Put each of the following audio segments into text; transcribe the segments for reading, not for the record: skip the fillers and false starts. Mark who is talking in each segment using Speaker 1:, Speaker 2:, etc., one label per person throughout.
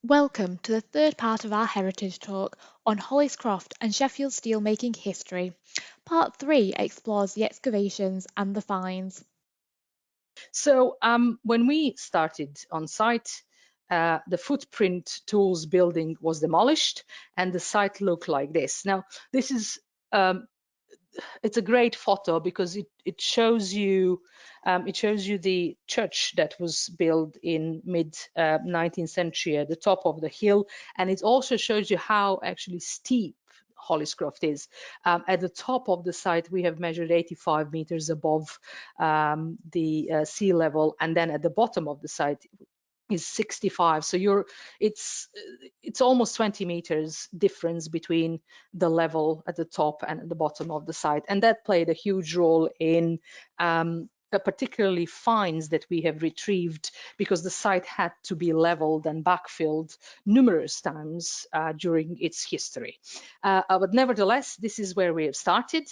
Speaker 1: Welcome to the third part of our Heritage Talk on Hollis Croft and Sheffield steelmaking history. Part 3 explores the excavations and the finds.
Speaker 2: So when we started on site, the footprint tools building was demolished and the site looked like this. Now, this is um, it's a great photo because it shows you the church that was built in mid 19th century at the top of the hill, and it also shows you how actually steep Hollis Croft is. At the top of the site, we have measured 85 meters above the sea level, and then at the bottom of the site is 65. So it's almost 20 meters difference between the level at the top and at the bottom of the site, and that played a huge role in particularly finds that we have retrieved, because the site had to be leveled and backfilled numerous times during its history. But nevertheless, this is where we have started.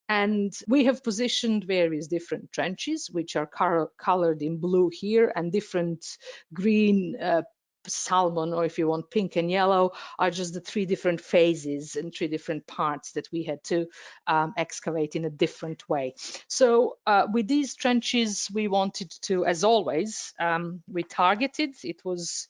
Speaker 2: And we have positioned various different trenches, which are colored in blue here, and different green, salmon, or if you want pink and yellow, are just the three different phases and three different parts that we had to excavate in a different way. So with these trenches, we wanted to, as always, we targeted. It was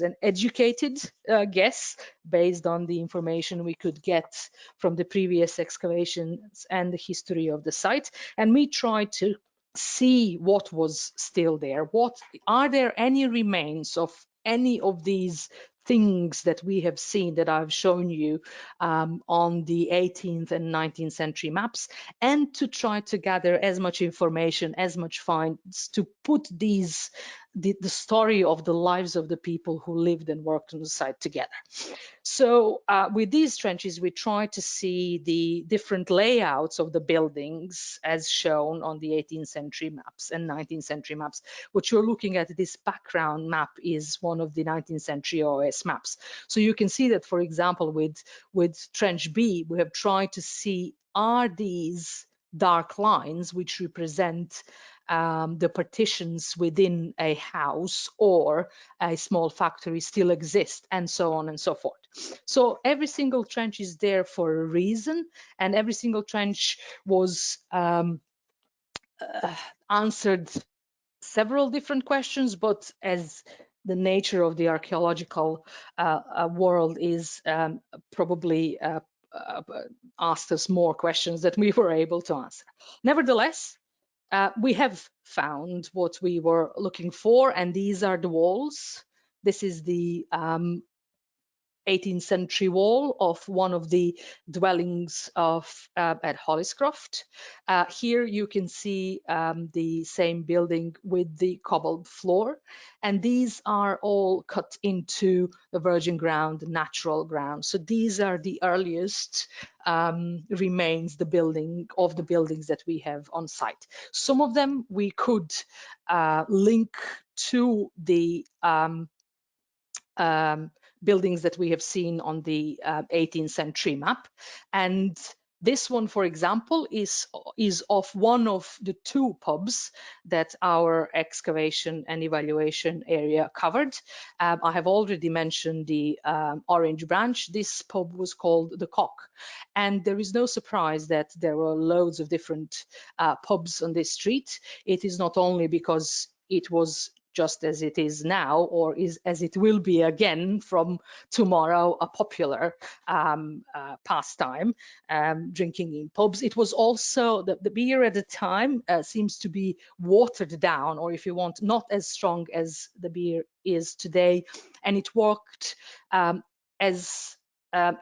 Speaker 2: an educated guess based on the information we could get from the previous excavations and the history of the site, and we tried to see what was still there. What are there any remains of any of these things that we have seen, that I've shown you on the 18th and 19th century maps, and to try to gather as much information, as much finds, to put these the story of the lives of the people who lived and worked on the site together. So with these trenches, we try to see the different layouts of the buildings as shown on the 18th century maps and 19th century maps. What you're looking at, this background map, is one of the 19th century OS maps. So you can see that, for example, with trench B, we have tried to see, are these dark lines which represent the partitions within a house or a small factory still exist, and so on and so forth. So every single trench is there for a reason, and every single trench was answered several different questions, but as the nature of the archaeological world is, probably asked us more questions than we were able to answer. Nevertheless, we have found what we were looking for, and these are the walls. This is the 18th century wall of one of the dwellings of at Hollis Croft. Here you can see the same building with the cobbled floor, and these are all cut into the virgin ground, natural ground. So these are the earliest remains, the buildings that we have on site. Some of them we could link to the buildings that we have seen on the 18th century map. And this one, for example, is of one of the two pubs that our excavation and evaluation area covered. I have already mentioned the Orange Branch. This pub was called the Cock. And there is no surprise that there were loads of different pubs on this street. It is not only because it was just as it is now, or is as it will be again from tomorrow, a popular pastime, drinking in pubs. It was also the beer at the time seems to be watered down, or if you want, not as strong as the beer is today, and it worked as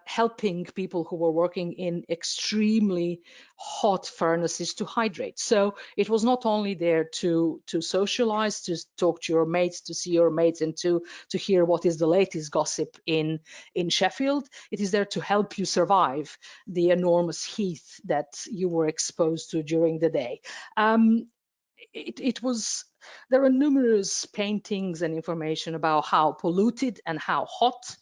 Speaker 2: helping people who were working in extremely hot furnaces to hydrate. So it was not only there to socialize, to talk to your mates, to see your mates, and to hear what is the latest gossip in Sheffield. It is there to help you survive the enormous heat that you were exposed to during the day. It was There are numerous paintings and information about how polluted and how hot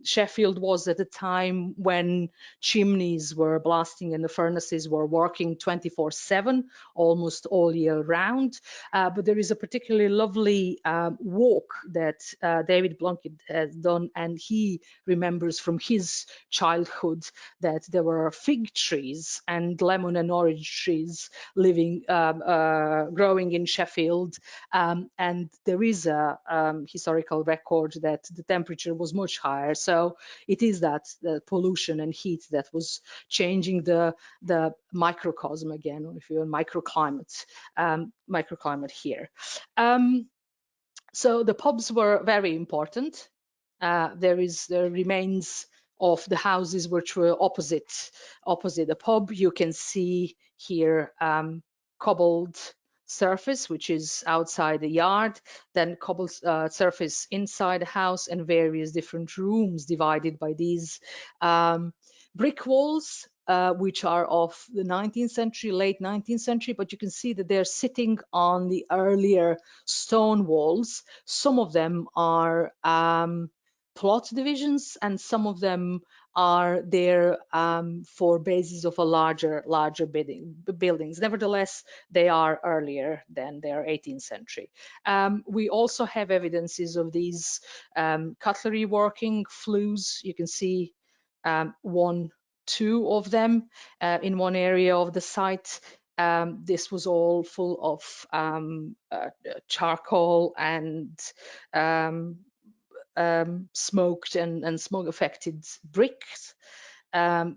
Speaker 2: Sheffield was at a time when chimneys were blasting and the furnaces were working 24/7, almost all year round. But there is a particularly lovely walk that David Blunkett has done, and he remembers from his childhood that there were fig trees and lemon and orange trees growing in Sheffield, and there is a historical record that the temperature was much higher. So it is that the pollution and heat that was changing the microcosm again, or if you will, microclimate here. So the pubs were very important. There remains of the houses which were opposite the pub. You can see here cobbled surface, which is outside the yard, then cobbled surface inside the house, and various different rooms divided by these brick walls, which are of the 19th century, late 19th century, but you can see that they're sitting on the earlier stone walls. Some of them are plot divisions, and some of them are there for bases of a larger buildings. Nevertheless, they are earlier than their 18th century. We also have evidences of these cutlery working flues. You can see two of them in one area of the site. This was all full of charcoal and smoked and smoke affected bricks.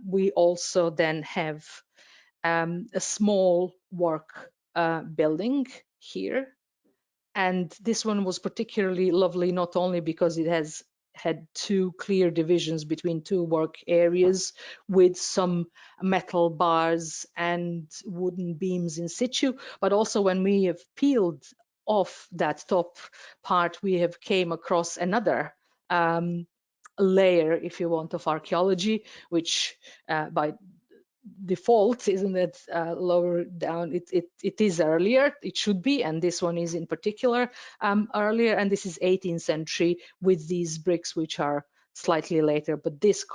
Speaker 2: We also then have a small work building here, and this one was particularly lovely not only because it had two clear divisions between two work areas with some metal bars and wooden beams in situ, but also when we have peeled off that top part, we have came across another layer, if you want, of archaeology, which by default, isn't it, lower down, it is earlier, it should be, and this one is in particular earlier, and this is 18th century with these bricks which are slightly later. But this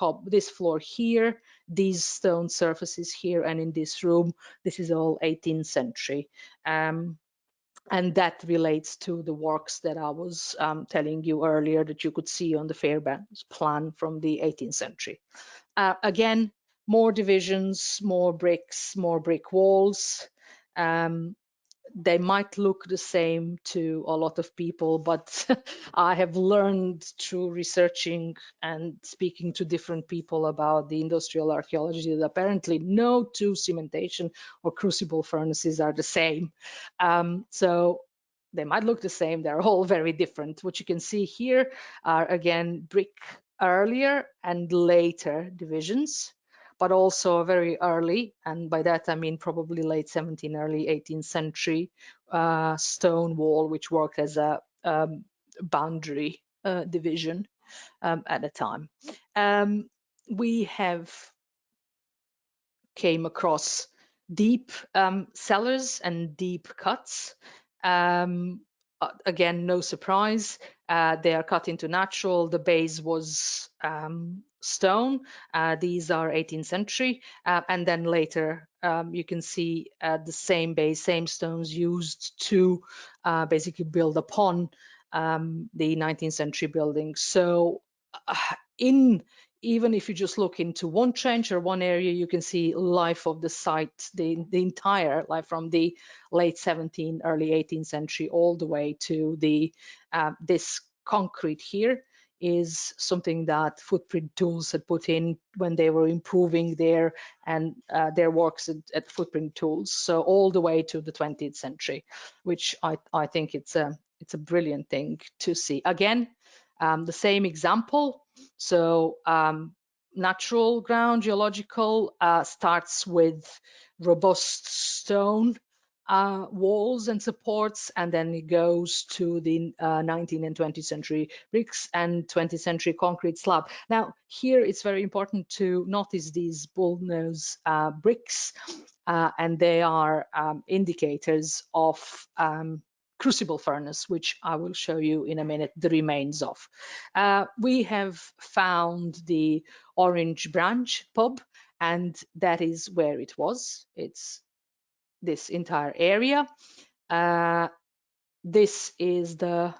Speaker 2: floor here, these stone surfaces here, and in this room, this is all 18th century. And that relates to the works that I was telling you earlier that you could see on the Fairbanks plan from the 18th century. Again, more divisions, more bricks, more brick walls. They might look the same to a lot of people, but I have learned through researching and speaking to different people about the industrial archaeology that apparently no two cementation or crucible furnaces are the same. So they might look the same, they're all very different. What you can see here are again brick earlier and later divisions, but also very early, and by that I mean probably late 17th, early 18th century stone wall, which worked as a boundary division at the time. We have came across deep cellars and deep cuts. Again, no surprise. They are cut into natural. The base was stone. These are 18th century. And then later, you can see the same base, same stones used to basically build upon the 19th century buildings. So even if you just look into one trench or one area, you can see life of the site, the entire life from the late 17th, early 18th century, all the way to the this concrete here is something that Footprint Tools had put in when they were improving their works at Footprint Tools. So all the way to the 20th century, which I think it's a brilliant thing to see. Again, the same example. So natural ground, geological, starts with robust stone walls and supports, and then it goes to the 19th and 20th century bricks and 20th century concrete slab. Now, here it's very important to notice these bullnose bricks, and they are indicators of crucible furnace, which I will show you in a minute the remains of. We have found the Orange Branch pub, and that is where it was. It's this entire area. This is the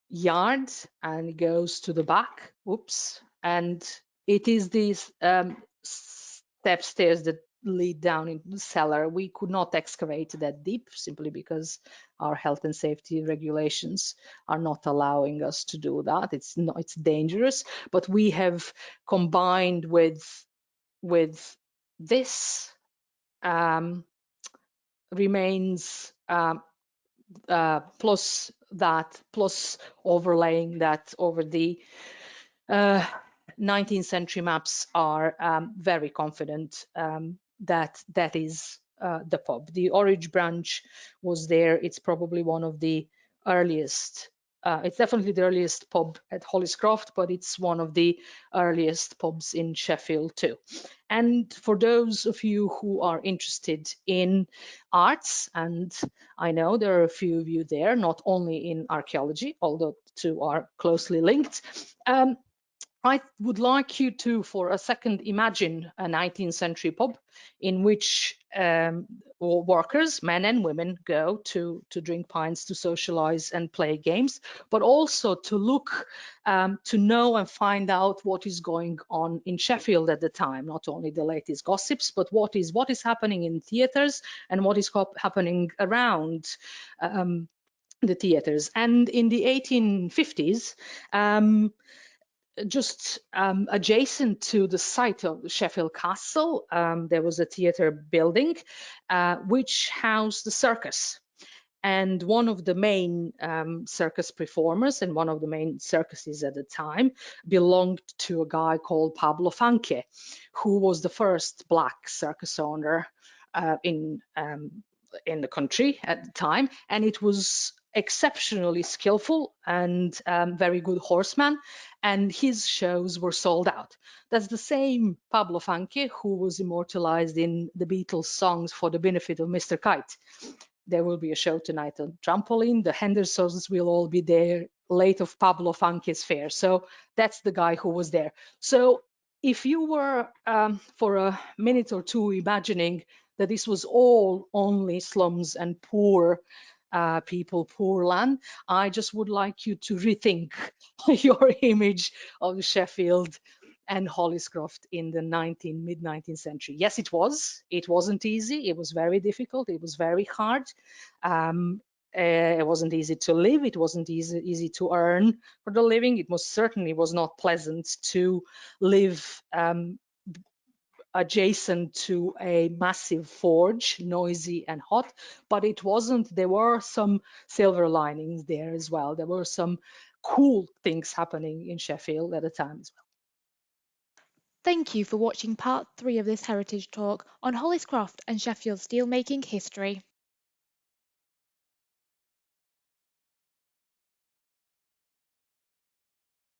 Speaker 2: yard, and it goes to the back. Oops. And it is these step stairs that lead down into the cellar. We could not excavate that deep simply because our health and safety regulations are not allowing us to do that. It's dangerous, but we have combined with this remains plus overlaying that over the 19th century maps are very confident that that is the pub. The Orange Branch was there. It's probably one of the earliest. It's definitely the earliest pub at Hollis Croft, but it's one of the earliest pubs in Sheffield too. And for those of you who are interested in arts, and I know there are a few of you there, not only in archaeology, although the two are closely linked, I would like you to, for a second, imagine a 19th century pub in which workers, men and women, go to drink pints, to socialize and play games, but also to look, to know and find out what is going on in Sheffield at the time, not only the latest gossips, but what is happening in theatres and what is happening around the theatres. And in the 1850s, just adjacent to the site of Sheffield Castle, there was a theatre building which housed the circus. And one of the main circus performers and one of the main circuses at the time belonged to a guy called Pablo Fanche, who was the first black circus owner in the country at the time. And it was exceptionally skillful and very good horseman, and his shows were sold out. That's the same Pablo Fanche who was immortalized in the Beatles songs For the Benefit of Mr. Kite. There will be a show tonight on trampoline. The Hendersons will all be there late of Pablo Fanche's fair. So that's the guy who was there. So if you were for a minute or two imagining that this was all only slums and poor people, poor land, I just would like you to rethink your image of Sheffield and Hollis Croft in the mid-19th century. Yes, it was. It wasn't easy. It was very difficult. It was very hard. It wasn't easy to live. It wasn't easy to earn for the living. It most certainly was not pleasant to live adjacent to a massive forge, noisy and hot, but it wasn't. There were some silver linings there as well. There were some cool things happening in Sheffield at the time as well.
Speaker 1: Thank you for watching part 3 of this heritage talk on Hollis Croft and Sheffield steelmaking history.